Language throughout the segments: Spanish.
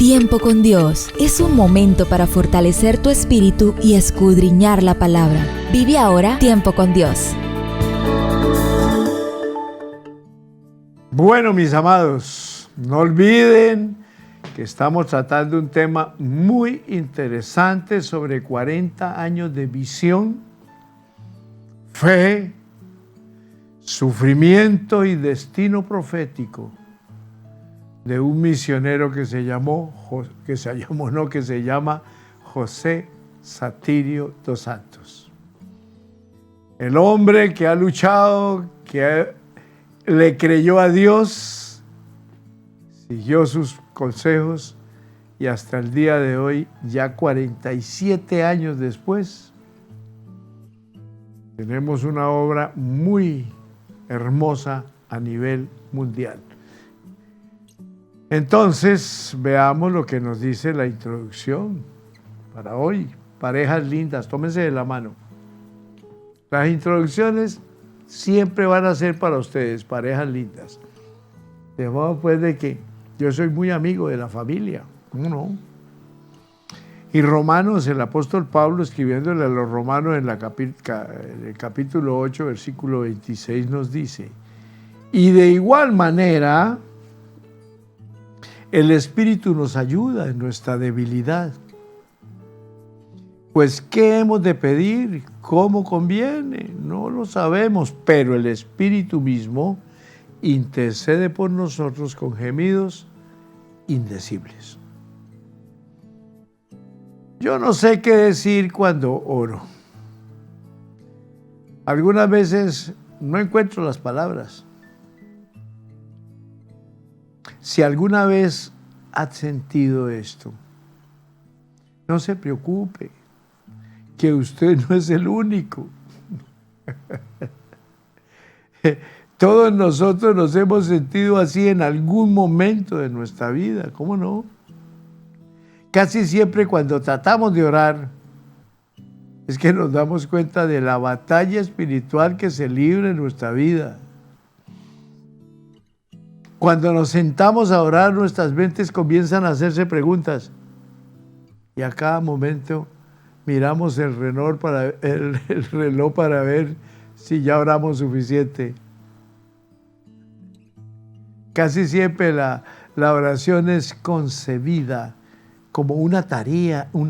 Tiempo con Dios es un momento para fortalecer tu espíritu y escudriñar la palabra. Vive ahora Tiempo con Dios. Bueno, mis amados, no olviden que estamos tratando un tema muy interesante sobre 40 años de visión, fe, sufrimiento y destino profético de un misionero que se llama José Satirio dos Santos. El hombre que ha luchado, le creyó a Dios, siguió sus consejos y hasta el día de hoy, ya 47 años después, tenemos una obra muy hermosa a nivel mundial. Entonces, veamos lo que nos dice la introducción para hoy. Parejas lindas, tómense de la mano. Las introducciones siempre van a ser para ustedes, parejas lindas. De modo pues de que yo soy muy amigo de la familia, ¿cómo no? Y Romanos, el apóstol Pablo, escribiéndole a los romanos en el capítulo 8, versículo 26, nos dice: y de igual manera, el Espíritu nos ayuda en nuestra debilidad. Pues, ¿qué hemos de pedir? ¿Cómo conviene? No lo sabemos, pero el Espíritu mismo intercede por nosotros con gemidos indecibles. Yo no sé qué decir cuando oro. Algunas veces no encuentro las palabras. Si alguna vez has sentido esto, no se preocupe, que usted no es el único. Todos nosotros nos hemos sentido así en algún momento de nuestra vida, ¿cómo no? Casi siempre cuando tratamos de orar, es que nos damos cuenta de la batalla espiritual que se libra en nuestra vida. Cuando nos sentamos a orar, nuestras mentes comienzan a hacerse preguntas. Y a cada momento miramos el reloj para ver si ya oramos suficiente. Casi siempre la oración es concebida como una tarea, un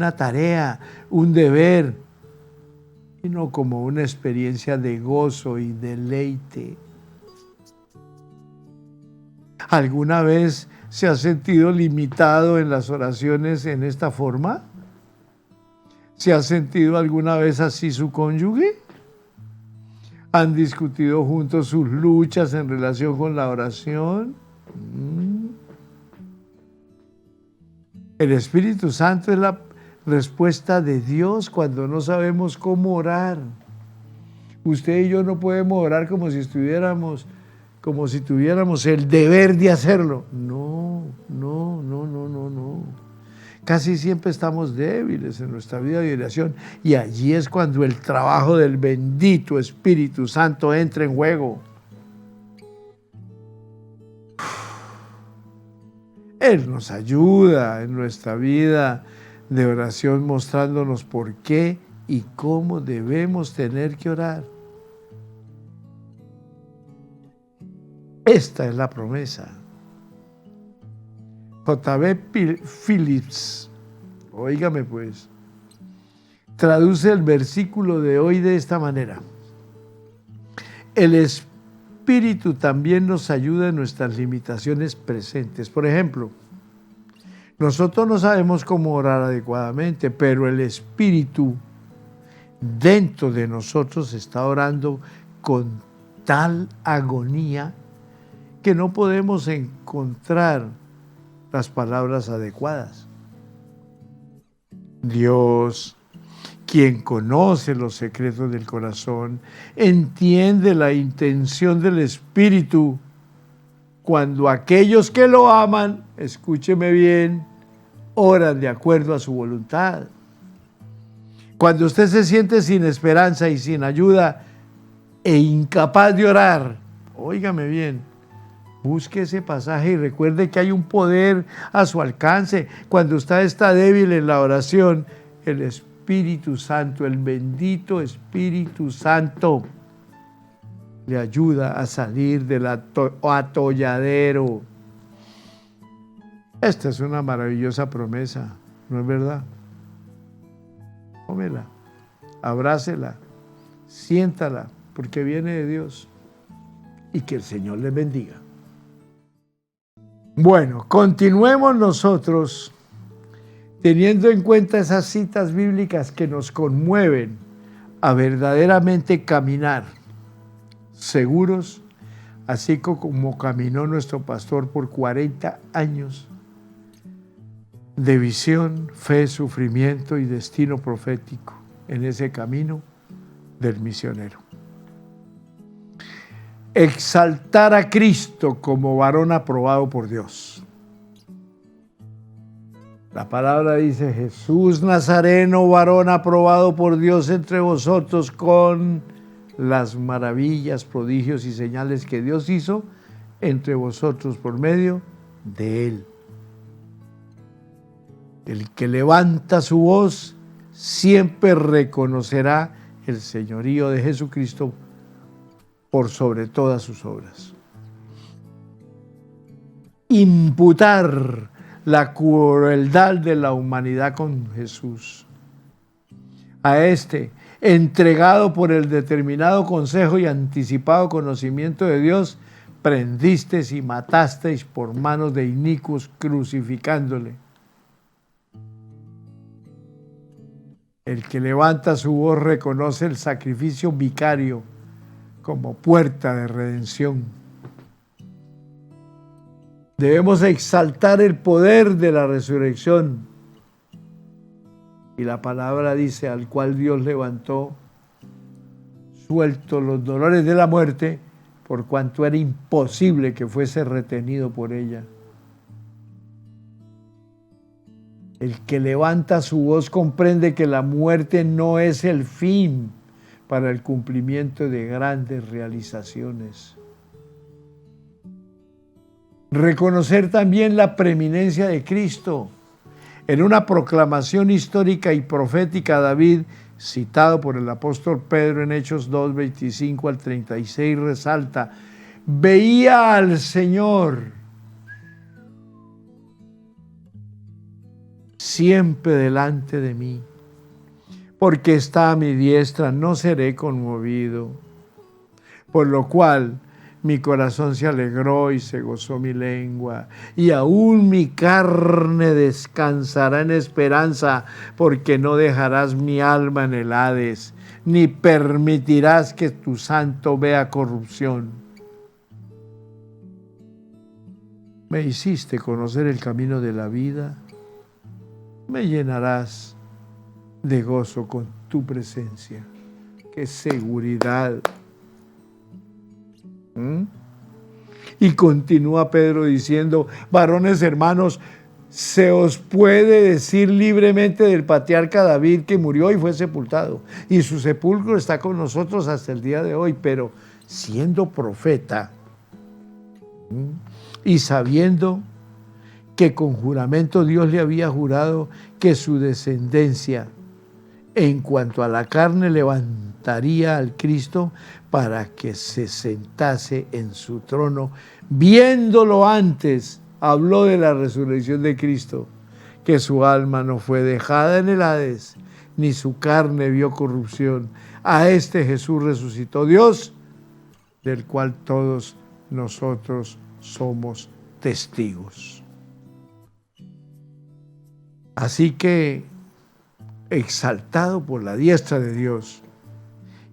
deber, y no como una experiencia de gozo y deleite. ¿Alguna vez se ha sentido limitado en las oraciones en esta forma? ¿Se ha sentido alguna vez así su cónyuge? ¿Han discutido juntos sus luchas en relación con la oración? El Espíritu Santo es la respuesta de Dios cuando no sabemos cómo orar. Usted y yo no podemos orar como si tuviéramos el deber de hacerlo. No. Casi siempre estamos débiles en nuestra vida de oración y allí es cuando el trabajo del bendito Espíritu Santo entra en juego. Él nos ayuda en nuestra vida de oración mostrándonos por qué y cómo debemos tener que orar. Esta es la promesa. J.B. Phillips, óigame pues, traduce el versículo de hoy de esta manera: el Espíritu también nos ayuda en nuestras limitaciones presentes. Por ejemplo, nosotros no sabemos cómo orar adecuadamente, pero el Espíritu dentro de nosotros está orando con tal agonía que no podemos encontrar las palabras adecuadas. Dios, quien conoce los secretos del corazón, entiende la intención del Espíritu cuando aquellos que lo aman, escúcheme bien, oran de acuerdo a su voluntad. Cuando usted se siente sin esperanza y sin ayuda e incapaz de orar, óigame bien, Busque ese pasaje y recuerde que hay un poder a su alcance. Cuando usted está débil en la oración, el Espíritu Santo, el bendito Espíritu Santo, le ayuda a salir del atolladero. Esta es una maravillosa promesa, ¿no es verdad? Tómela, abrácela, siéntala, porque viene de Dios. Y que el Señor les bendiga. Bueno, continuemos nosotros teniendo en cuenta esas citas bíblicas que nos conmueven a verdaderamente caminar seguros, así como caminó nuestro pastor por 40 años de visión, fe, sufrimiento y destino profético en ese camino del misionero. Exaltar a Cristo como varón aprobado por Dios. La palabra dice: Jesús Nazareno, varón aprobado por Dios entre vosotros, con las maravillas, prodigios y señales que Dios hizo entre vosotros por medio de Él. El que levanta su voz siempre reconocerá el señorío de Jesucristo por sobre todas sus obras. Imputar la crueldad de la humanidad con Jesús. A este, entregado por el determinado consejo y anticipado conocimiento de Dios, prendisteis y matasteis por manos de inicuos, crucificándole. El que levanta su voz reconoce el sacrificio vicario como puerta de redención. Debemos exaltar el poder de la resurrección. Y la palabra dice: al cual Dios levantó, suelto los dolores de la muerte, por cuanto era imposible que fuese retenido por ella. El que levanta su voz comprende que la muerte no es el fin para el cumplimiento de grandes realizaciones. Reconocer también la preeminencia de Cristo. En una proclamación histórica y profética, David, citado por el apóstol Pedro en Hechos 2, 25 al 36, resalta: veía al Señor siempre delante de mí. Porque está a mi diestra, no seré conmovido. Por lo cual mi corazón se alegró y se gozó mi lengua. Y aún mi carne descansará en esperanza, porque no dejarás mi alma en el Hades, ni permitirás que tu santo vea corrupción. Me hiciste conocer el camino de la vida. Me llenarás de gozo con tu presencia. ¡Qué seguridad! Y continúa Pedro diciendo: varones hermanos, se os puede decir libremente del patriarca David, que murió y fue sepultado, y su sepulcro está con nosotros hasta el día de hoy, pero siendo profeta y sabiendo que con juramento Dios le había jurado que su descendencia en cuanto a la carne levantaría al Cristo para que se sentase en su trono, viéndolo antes, habló de la resurrección de Cristo, que su alma no fue dejada en el Hades, ni su carne vio corrupción. A este Jesús resucitó Dios, del cual todos nosotros somos testigos. Así que, exaltado por la diestra de Dios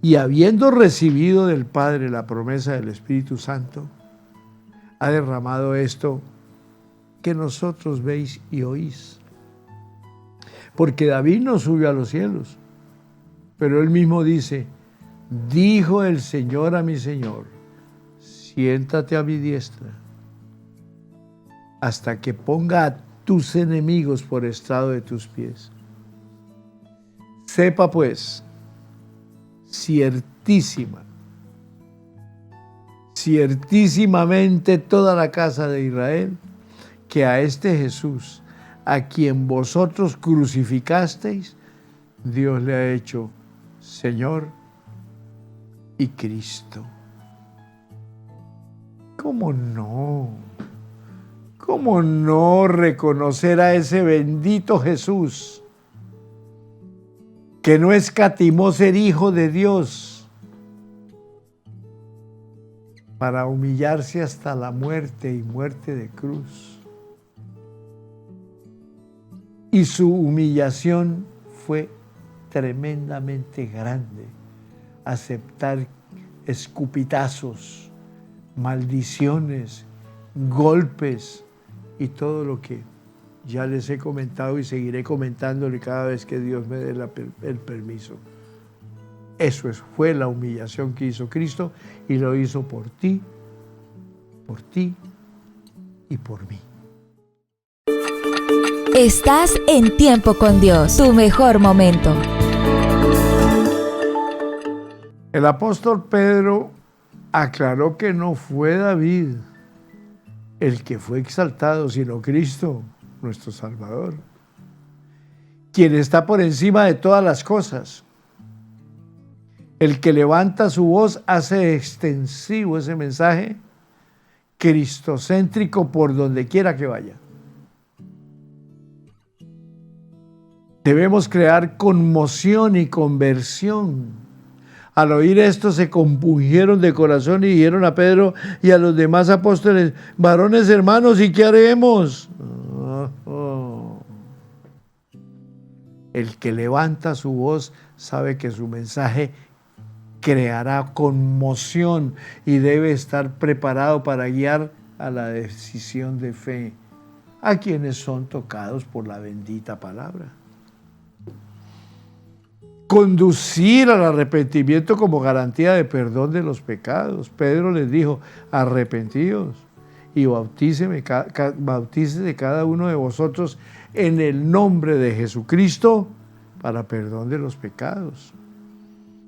y habiendo recibido del Padre la promesa del Espíritu Santo, ha derramado esto que nosotros veis y oís. Porque David no subió a los cielos, pero él mismo dice: dijo el Señor a mi Señor, siéntate a mi diestra, hasta que ponga a tus enemigos por estrado de tus pies. Sepa pues, ciertísima, ciertísimamente toda la casa de Israel, que a este Jesús, a quien vosotros crucificasteis, Dios le ha hecho Señor y Cristo. ¿Cómo no? ¿Cómo no reconocer a ese bendito Jesús que no escatimó ser hijo de Dios para humillarse hasta la muerte y muerte de cruz? Y su humillación fue tremendamente grande. Aceptar escupitazos, maldiciones, golpes y todo lo que ya les he comentado y seguiré comentándole cada vez que Dios me dé el permiso. Eso fue la humillación que hizo Cristo, y lo hizo por ti y por mí. Estás en Tiempo con Dios, tu mejor momento. El apóstol Pedro aclaró que no fue David el que fue exaltado, sino Cristo, nuestro Salvador, quien está por encima de todas las cosas. El que levanta su voz hace extensivo ese mensaje cristocéntrico por donde quiera que vaya. Debemos crear conmoción y conversión. Al oír esto se compungieron de corazón y dijeron a Pedro y a los demás apóstoles: varones hermanos, ¿y qué haremos? El que levanta su voz sabe que su mensaje creará conmoción y debe estar preparado para guiar a la decisión de fe a quienes son tocados por la bendita palabra. Conducir al arrepentimiento como garantía de perdón de los pecados. Pedro les dijo: arrepentíos y bautícese cada uno de vosotros en el nombre de Jesucristo para perdón de los pecados.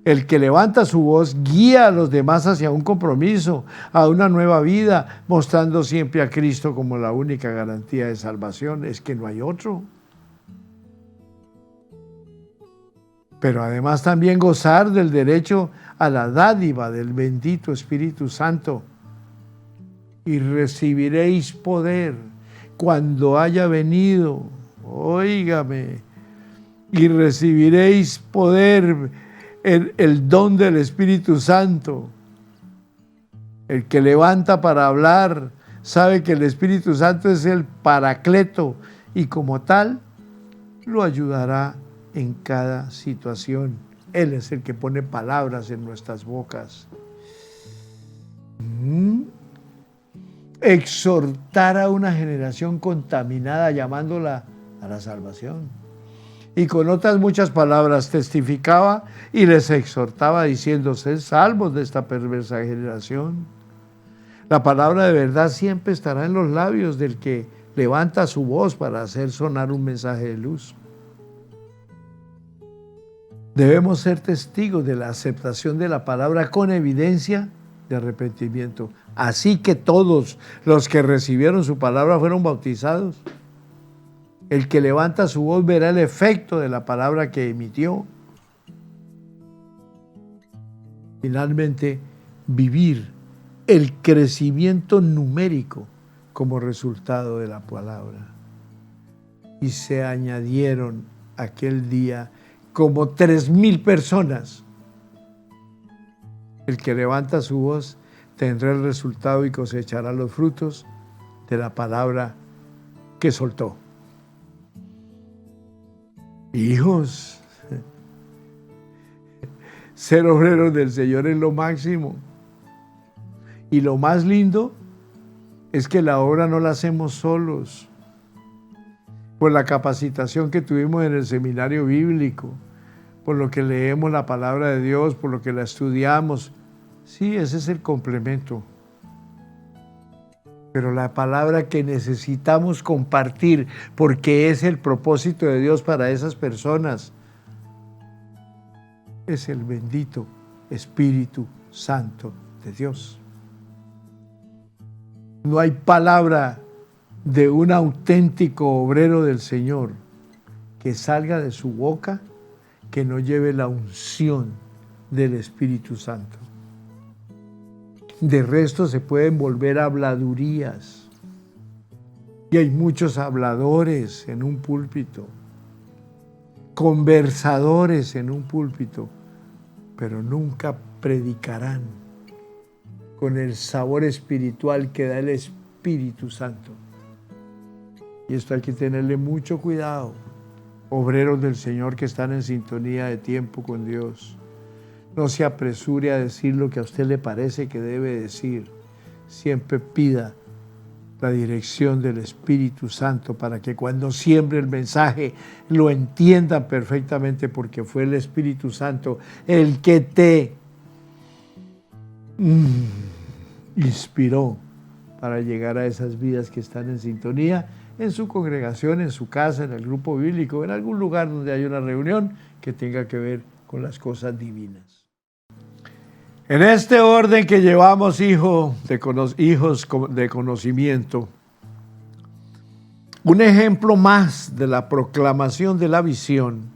El que levanta su voz guía a los demás hacia un compromiso, a una nueva vida, mostrando siempre a Cristo como la única garantía de salvación. Es que no hay otro. Pero además también gozar del derecho a la dádiva del bendito Espíritu Santo. Y recibiréis poder cuando haya venido, óigame, y recibiréis poder, el don del Espíritu Santo. El que levanta para hablar sabe que el Espíritu Santo es el Paracleto y como tal lo ayudará en cada situación. Él es el que pone palabras en nuestras bocas. Exhortar a una generación contaminada, llamándola a la salvación. Y con otras muchas palabras testificaba y les exhortaba diciendo: sed salvos de esta perversa generación. La palabra de verdad siempre estará en los labios del que levanta su voz para hacer sonar un mensaje de luz. Debemos ser testigos de la aceptación de la palabra con evidencia de arrepentimiento. Así que todos los que recibieron su palabra fueron bautizados. El que levanta su voz verá el efecto de la palabra que emitió. Finalmente, vivir el crecimiento numérico como resultado de la palabra. Y se añadieron aquel día como 3,000 personas. El que levanta su voz tendrá el resultado y cosechará los frutos de la palabra que soltó. Hijos, ser obreros del Señor es lo máximo. Y lo más lindo es que la obra no la hacemos solos. Por la capacitación que tuvimos en el seminario bíblico, por lo que leemos la palabra de Dios, por lo que la estudiamos. Sí, ese es el complemento. Pero la palabra que necesitamos compartir, porque es el propósito de Dios para esas personas, es el bendito Espíritu Santo de Dios. No hay palabra de un auténtico obrero del Señor que salga de su boca que no lleve la unción del Espíritu Santo. De resto se pueden volver habladurías. Y hay muchos habladores en un púlpito, conversadores en un púlpito, pero nunca predicarán con el sabor espiritual que da el Espíritu Santo. Y esto hay que tenerle mucho cuidado. Obreros del Señor que están en sintonía de tiempo con Dios. No se apresure a decir lo que a usted le parece que debe decir. Siempre pida la dirección del Espíritu Santo para que cuando siembre el mensaje lo entiendan perfectamente, porque fue el Espíritu Santo el que te inspiró para llegar a esas vidas que están en sintonía en su congregación, en su casa, en el grupo bíblico, en algún lugar donde hay una reunión que tenga que ver con las cosas divinas. En este orden que llevamos hijos de conocimiento, un ejemplo más de la proclamación de la visión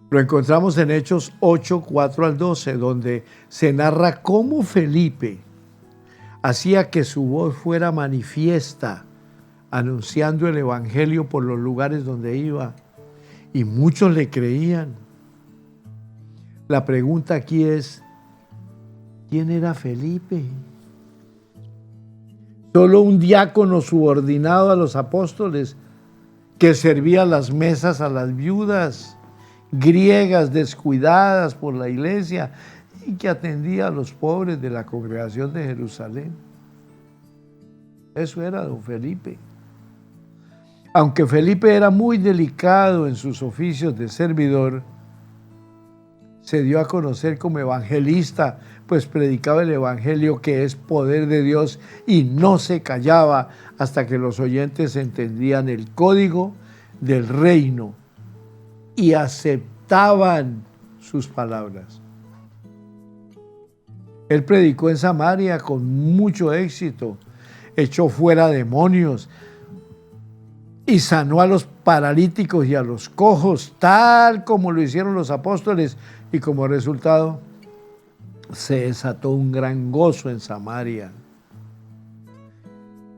lo encontramos en Hechos 8, 4 al 12, donde se narra cómo Felipe hacía que su voz fuera manifiesta, anunciando el evangelio por los lugares donde iba, y muchos le creían. La pregunta aquí es, ¿quién era Felipe? Solo un diácono subordinado a los apóstoles que servía las mesas a las viudas griegas descuidadas por la iglesia y que atendía a los pobres de la congregación de Jerusalén. Eso era don Felipe. Aunque Felipe era muy delicado en sus oficios de servidor, se dio a conocer como evangelista, pues predicaba el evangelio, que es poder de Dios, y no se callaba hasta que los oyentes entendían el código del reino y aceptaban sus palabras. Él predicó en Samaria con mucho éxito, echó fuera demonios y sanó a los paralíticos y a los cojos, tal como lo hicieron los apóstoles, y como resultado se desató un gran gozo en Samaria.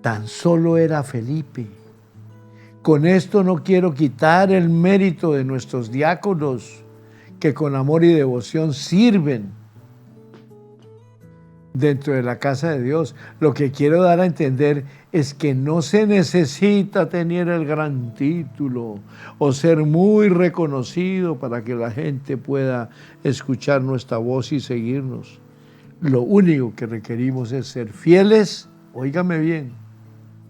Tan solo era Felipe. Con esto no quiero quitar el mérito de nuestros diáconos, que con amor y devoción sirven dentro de la casa de Dios. Lo que quiero dar a entender es que no se necesita tener el gran título o ser muy reconocido para que la gente pueda escuchar nuestra voz y seguirnos. Lo único que requerimos es ser fieles, óigame bien,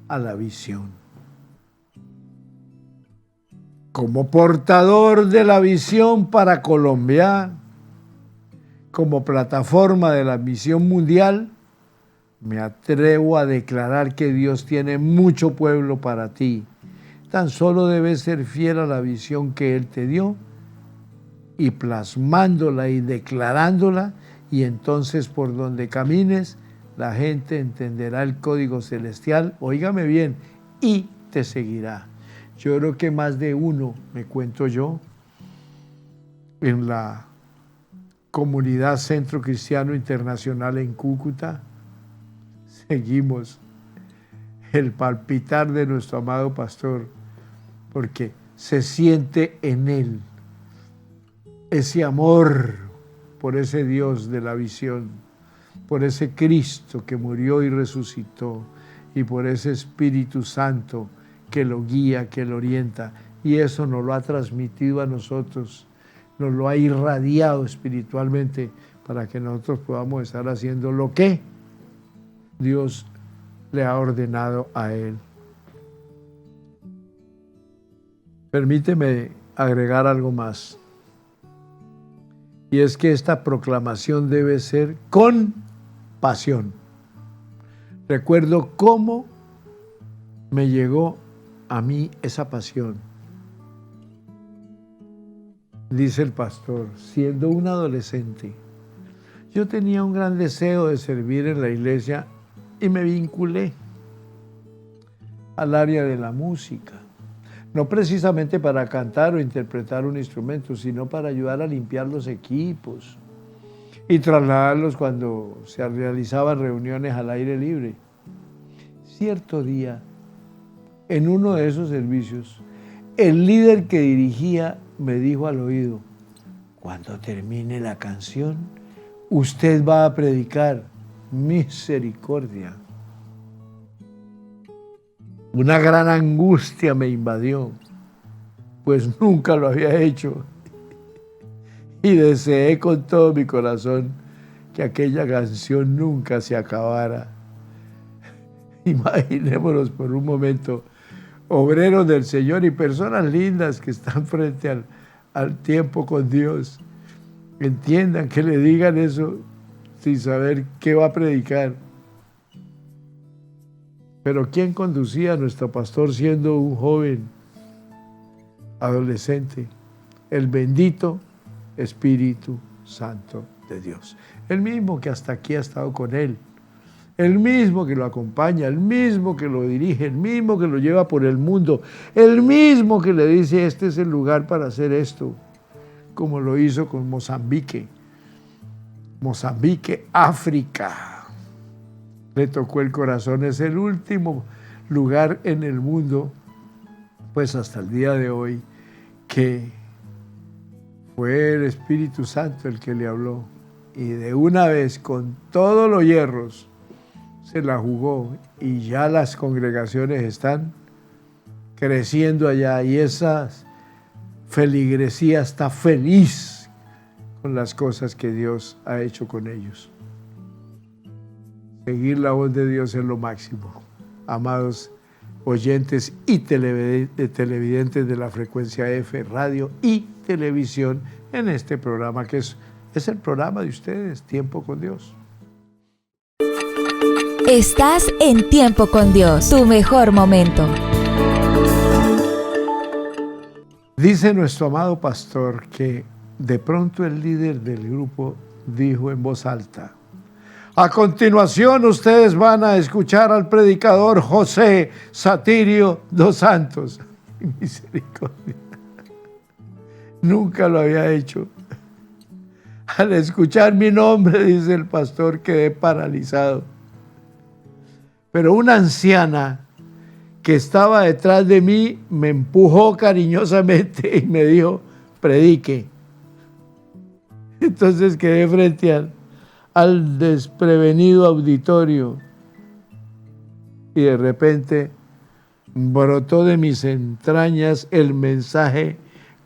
a la visión. Como portador de la visión para Colombia, como plataforma de la misión mundial, me atrevo a declarar que Dios tiene mucho pueblo para ti. Tan solo debes ser fiel a la visión que Él te dio y plasmándola y declarándola, y entonces por donde camines la gente entenderá el código celestial, óigame bien, y te seguirá. Yo creo que más de uno, me cuento yo, en la Comunidad Centro Cristiano Internacional en Cúcuta, seguimos el palpitar de nuestro amado pastor, porque se siente en él ese amor por ese Dios de la visión, por ese Cristo que murió y resucitó, y por ese Espíritu Santo que lo guía, que lo orienta, y eso nos lo ha transmitido a nosotros, nos lo ha irradiado espiritualmente para que nosotros podamos estar haciendo lo que Dios le ha ordenado a él. Permíteme agregar algo más, y es que esta proclamación debe ser con pasión. Recuerdo cómo me llegó a mí esa pasión. Dice el pastor, siendo un adolescente, yo tenía un gran deseo de servir en la iglesia y me vinculé al área de la música. No precisamente para cantar o interpretar un instrumento, sino para ayudar a limpiar los equipos y trasladarlos cuando se realizaban reuniones al aire libre. Cierto día, en uno de esos servicios, el líder que dirigía me dijo al oído: cuando termine la canción, usted va a predicar misericordia. Una gran angustia me invadió, pues nunca lo había hecho, y deseé con todo mi corazón que aquella canción nunca se acabara. Imaginémonos por un momento, obreros del Señor y personas lindas que están frente al tiempo con Dios, entiendan que le digan eso sin saber qué va a predicar. Pero ¿quién conducía a nuestro pastor siendo un joven adolescente? El bendito Espíritu Santo de Dios. El mismo que hasta aquí ha estado con él. El mismo que lo acompaña, el mismo que lo dirige, el mismo que lo lleva por el mundo, el mismo que le dice: este es el lugar para hacer esto, como lo hizo con Mozambique. Mozambique, África. Le tocó el corazón, es el último lugar en el mundo, pues hasta el día de hoy, que fue el Espíritu Santo el que le habló. Y de una vez, con todos los hierros, se la jugó y ya las congregaciones están creciendo allá y esa feligresía está feliz con las cosas que Dios ha hecho con ellos. Seguir la voz de Dios es lo máximo. Amados oyentes y televidentes de la frecuencia F, radio y televisión, en este programa que es el programa de ustedes, Tiempo con Dios. Estás en Tiempo con Dios, tu mejor momento. Dice nuestro amado pastor que de pronto el líder del grupo dijo en voz alta: a continuación ustedes van a escuchar al predicador José Satirio dos Santos. Misericordia. Nunca lo había hecho. Al escuchar mi nombre, dice el pastor, quedé paralizado. Pero una anciana que estaba detrás de mí me empujó cariñosamente y me dijo: predique. Entonces quedé frente al desprevenido auditorio y de repente brotó de mis entrañas el mensaje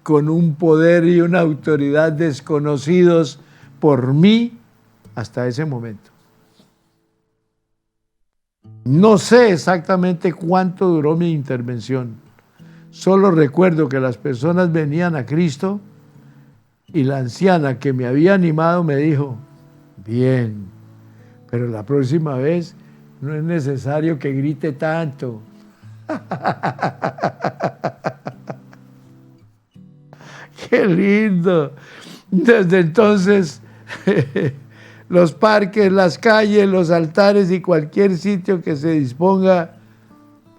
con un poder y una autoridad desconocidos por mí hasta ese momento. No sé exactamente cuánto duró mi intervención. Solo recuerdo que las personas venían a Cristo y la anciana que me había animado me dijo: bien, pero la próxima vez no es necesario que grite tanto. ¡Qué lindo! Desde entonces, los parques, las calles, los altares y cualquier sitio que se disponga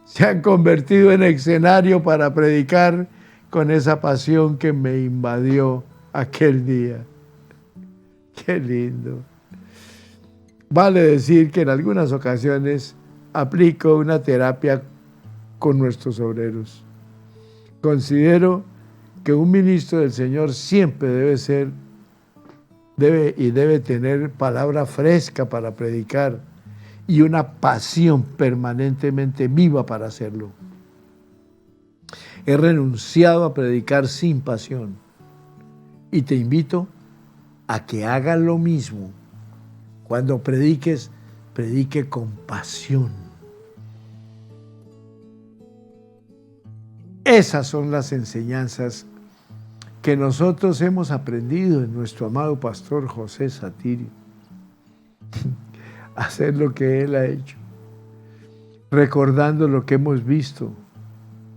se han convertido en escenario para predicar con esa pasión que me invadió aquel día. ¡Qué lindo! Vale decir que en algunas ocasiones aplico una terapia con nuestros obreros. Considero que un ministro del Señor siempre debe tener palabra fresca para predicar y una pasión permanentemente viva para hacerlo. He renunciado a predicar sin pasión y te invito a que hagas lo mismo. Cuando prediques, predique con pasión. Esas son las enseñanzas que nosotros hemos aprendido en nuestro amado pastor José Satirio. Hacer lo que él ha hecho, recordando lo que hemos visto,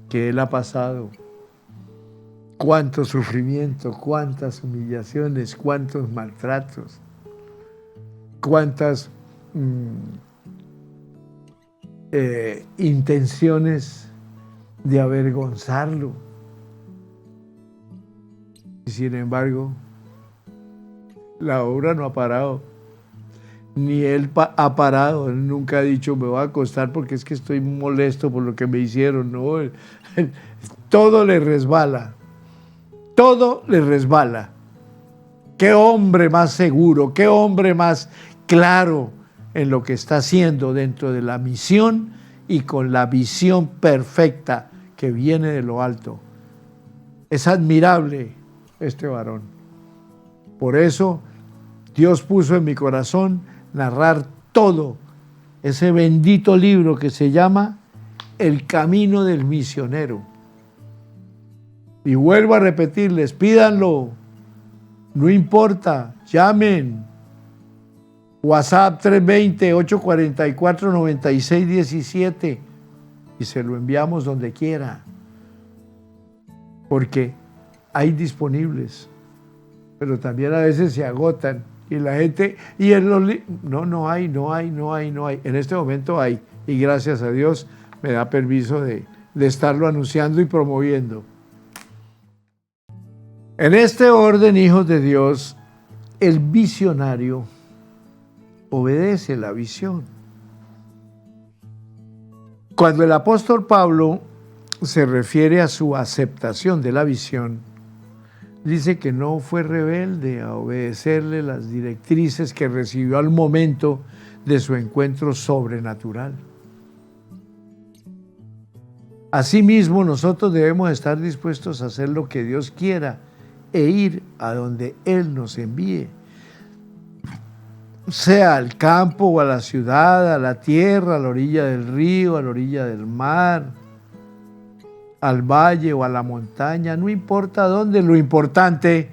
que él ha pasado. Cuánto sufrimiento, cuántas humillaciones, cuántos maltratos, cuántas intenciones de avergonzarlo. Y sin embargo, la obra no ha parado. Ni él ha parado. Él nunca ha dicho, me voy a acostar porque es que estoy molesto por lo que me hicieron. No, todo le resbala. Todo le resbala. Qué hombre más seguro, qué hombre más claro en lo que está haciendo dentro de la misión y con la visión perfecta que viene de lo alto. Es admirable este varón. Por eso Dios puso en mi corazón narrar todo ese bendito libro que se llama El Camino del Misionero. Y vuelvo a repetirles, pídanlo, no importa, llamen. WhatsApp 320-844-9617 y se lo enviamos donde quiera. Porque hay disponibles, pero también a veces se agotan y la gente, no hay. En este momento hay, y gracias a Dios me da permiso de estarlo anunciando y promoviendo. En este orden, hijos de Dios, el visionario obedece la visión. Cuando el apóstol Pablo se refiere a su aceptación de la visión, dice que no fue rebelde a obedecerle las directrices que recibió al momento de su encuentro sobrenatural. Asimismo, nosotros debemos estar dispuestos a hacer lo que Dios quiera e ir a donde Él nos envíe, sea al campo o a la ciudad, a la tierra, a la orilla del río, a la orilla del mar, al valle o a la montaña, no importa dónde, lo importante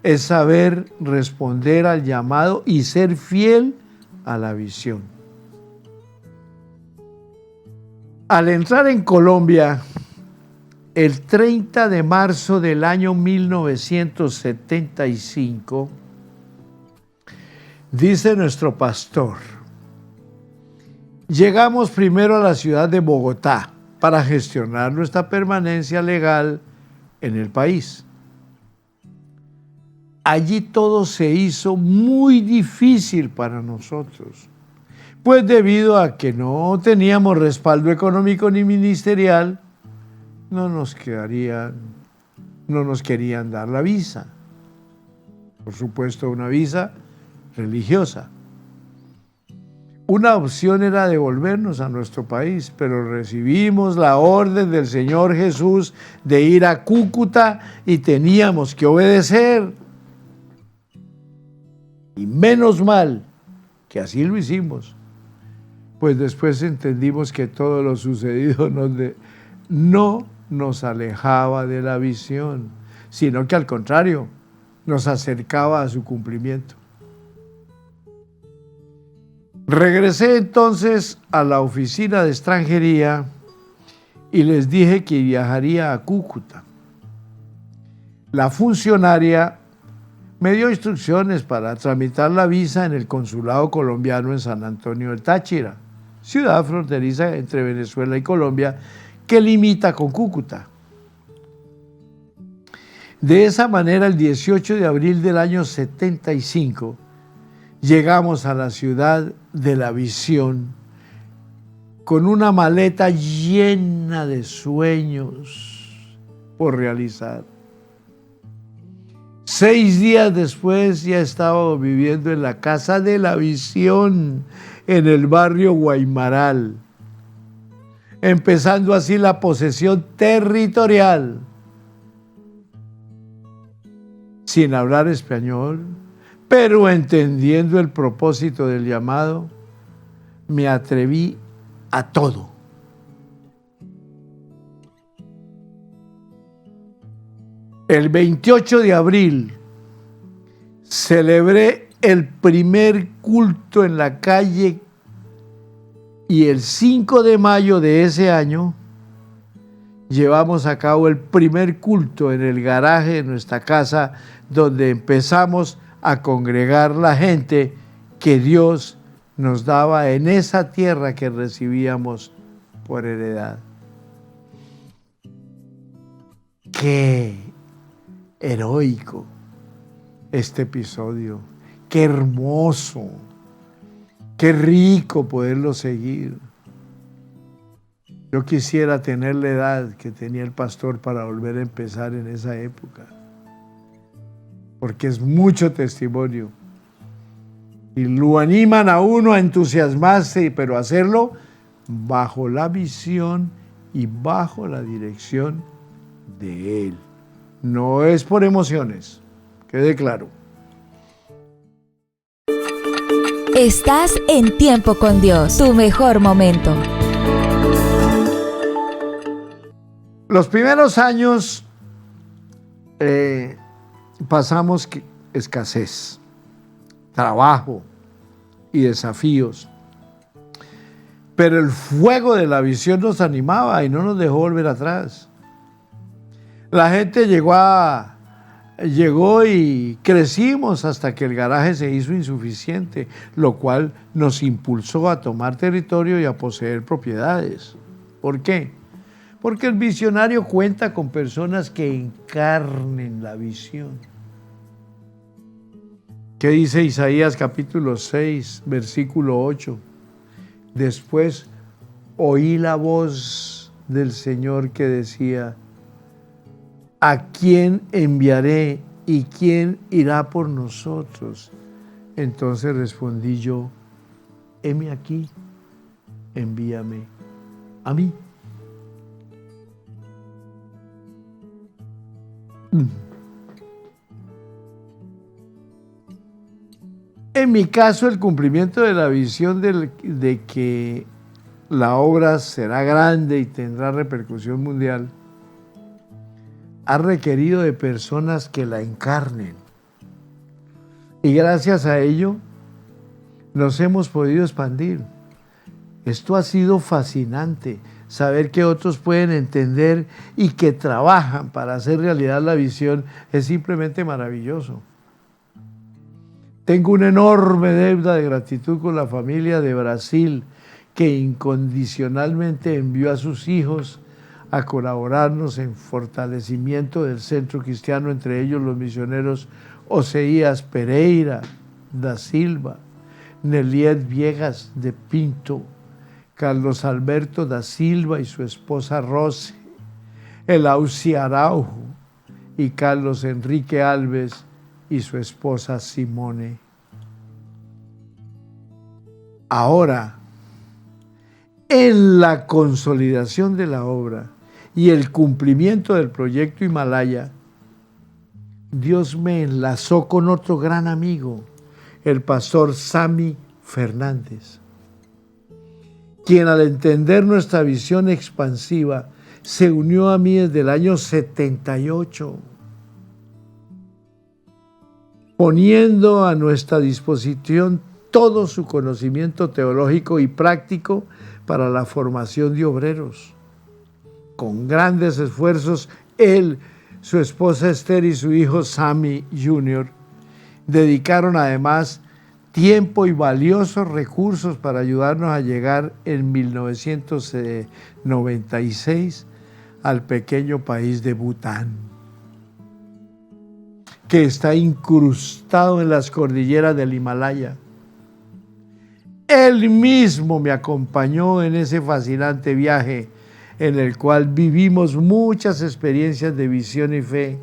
es saber responder al llamado y ser fiel a la visión. Al entrar en Colombia, el 30 de marzo del año 1975, dice nuestro pastor, llegamos primero a la ciudad de Bogotá para gestionar nuestra permanencia legal en el país. Allí todo se hizo muy difícil para nosotros, pues debido a que no teníamos respaldo económico ni ministerial, no nos querían dar la visa. Por supuesto, una visa religiosa. Una opción era devolvernos a nuestro país, pero recibimos la orden del Señor Jesús de ir a Cúcuta y teníamos que obedecer. Y menos mal que así lo hicimos, pues después entendimos que todo lo sucedido no nos alejaba de la visión, sino que al contrario, nos acercaba a su cumplimiento. Regresé entonces a la oficina de extranjería y les dije que viajaría a Cúcuta. La funcionaria me dio instrucciones para tramitar la visa en el consulado colombiano en San Antonio del Táchira, ciudad fronteriza entre Venezuela y Colombia, que limita con Cúcuta. De esa manera, el 18 de abril del año 75, llegamos a la ciudad de la visión con una maleta llena de sueños por realizar. 6 días después ya estábamos viviendo en la casa de la visión en el barrio Guaymaral, empezando así la posesión territorial. Sin hablar español, pero entendiendo el propósito del llamado, me atreví a todo. El 28 de abril celebré el primer culto en la calle y el 5 de mayo de ese año llevamos a cabo el primer culto en el garaje de nuestra casa, donde empezamos a congregar la gente que Dios nos daba en esa tierra que recibíamos por heredad. Qué heroico este episodio, qué hermoso, qué rico poderlo seguir. Yo quisiera tener la edad que tenía el pastor para volver a empezar en esa época, porque es mucho testimonio y lo animan a uno a entusiasmarse, pero hacerlo bajo la visión y bajo la dirección de Él. No es por emociones, quede claro. Estás en Tiempo con Dios, tu mejor momento. Los primeros años pasamos escasez, trabajo y desafíos, pero el fuego de la visión nos animaba y no nos dejó volver atrás. La gente llegó y crecimos hasta que el garaje se hizo insuficiente, lo cual nos impulsó a tomar territorio y a poseer propiedades. ¿Por qué? Porque el visionario cuenta con personas que encarnen la visión. ¿Qué dice Isaías capítulo 6, versículo 8? Después oí la voz del Señor que decía: ¿a quién enviaré y quién irá por nosotros? Entonces respondí yo: heme aquí, envíame a mí. En mi caso, el cumplimiento de la visión de que la obra será grande y tendrá repercusión mundial ha requerido de personas que la encarnen. Y gracias a ello nos hemos podido expandir. Esto ha sido fascinante, saber que otros pueden entender y que trabajan para hacer realidad la visión es simplemente maravilloso. Tengo una enorme deuda de gratitud con la familia de Brasil, que incondicionalmente envió a sus hijos a colaborarnos en fortalecimiento del centro cristiano, entre ellos los misioneros Oseías Pereira da Silva, Neliet Viegas de Pinto, Carlos Alberto da Silva y su esposa Rose, Elausi Araujo y Carlos Enrique Alves y su esposa Simone. Ahora, en la consolidación de la obra y el cumplimiento del proyecto Himalaya, Dios me enlazó con otro gran amigo, el pastor Sammy Fernández, quien al entender nuestra visión expansiva se unió a mí desde el año 78, poniendo a nuestra disposición todo su conocimiento teológico y práctico para la formación de obreros. Con grandes esfuerzos, él, su esposa Esther y su hijo Sammy Jr. dedicaron además tiempo y valiosos recursos para ayudarnos a llegar en 1996 al pequeño país de Bután, que está incrustado en las cordilleras del Himalaya. Él mismo me acompañó en ese fascinante viaje en el cual vivimos muchas experiencias de visión y fe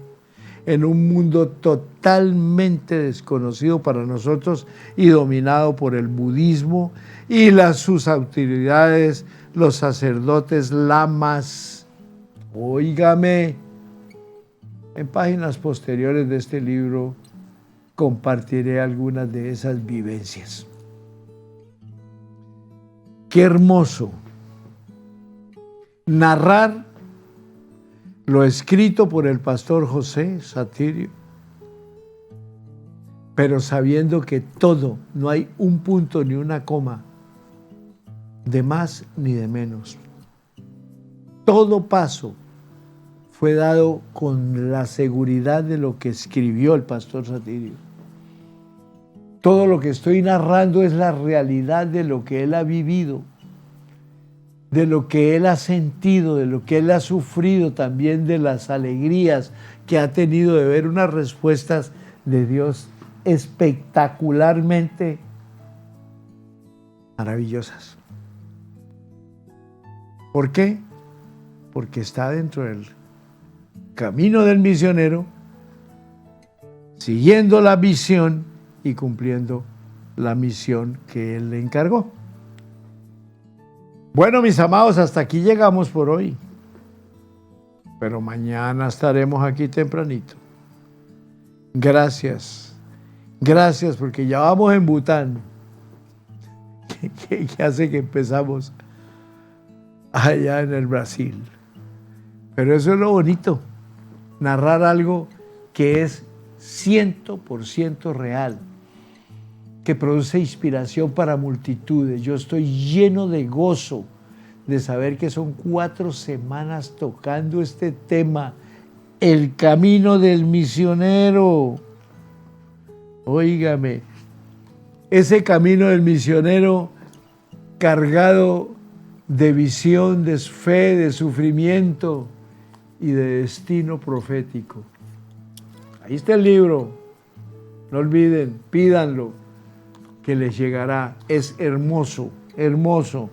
en un mundo totalmente desconocido para nosotros y dominado por el budismo y sus autoridades, los sacerdotes lamas. Óigame, en páginas posteriores de este libro compartiré algunas de esas vivencias. Qué hermoso narrar lo escrito por el pastor José Satirio, pero sabiendo que todo, no hay un punto ni una coma, de más ni de menos. Todo paso fue dado con la seguridad de lo que escribió el pastor Satirio. Todo lo que estoy narrando es la realidad de lo que él ha vivido, de lo que él ha sentido, de lo que él ha sufrido, también de las alegrías que ha tenido de ver unas respuestas de Dios espectacularmente maravillosas. ¿Por qué? Porque está dentro del camino del misionero, siguiendo la visión y cumpliendo la misión que él le encargó. Bueno, mis amados, hasta aquí llegamos por hoy. Pero mañana estaremos aquí tempranito. Gracias. Gracias, porque ya vamos en Bután. ¿Qué hace que empezamos allá en el Brasil? Pero eso es lo bonito. Narrar algo que es 100% real, que produce inspiración para multitudes. Yo estoy lleno de gozo de saber que son 4 semanas tocando este tema, el camino del misionero. Óigame, ese camino del misionero cargado de visión, de fe, de sufrimiento y de destino profético. Ahí está el libro, no olviden, pídanlo, que les llegará. Es hermoso, hermoso,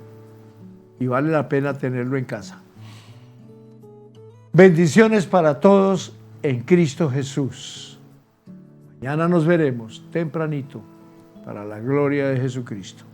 y vale la pena tenerlo en casa. Bendiciones para todos en Cristo Jesús. Mañana nos veremos tempranito para la gloria de Jesucristo.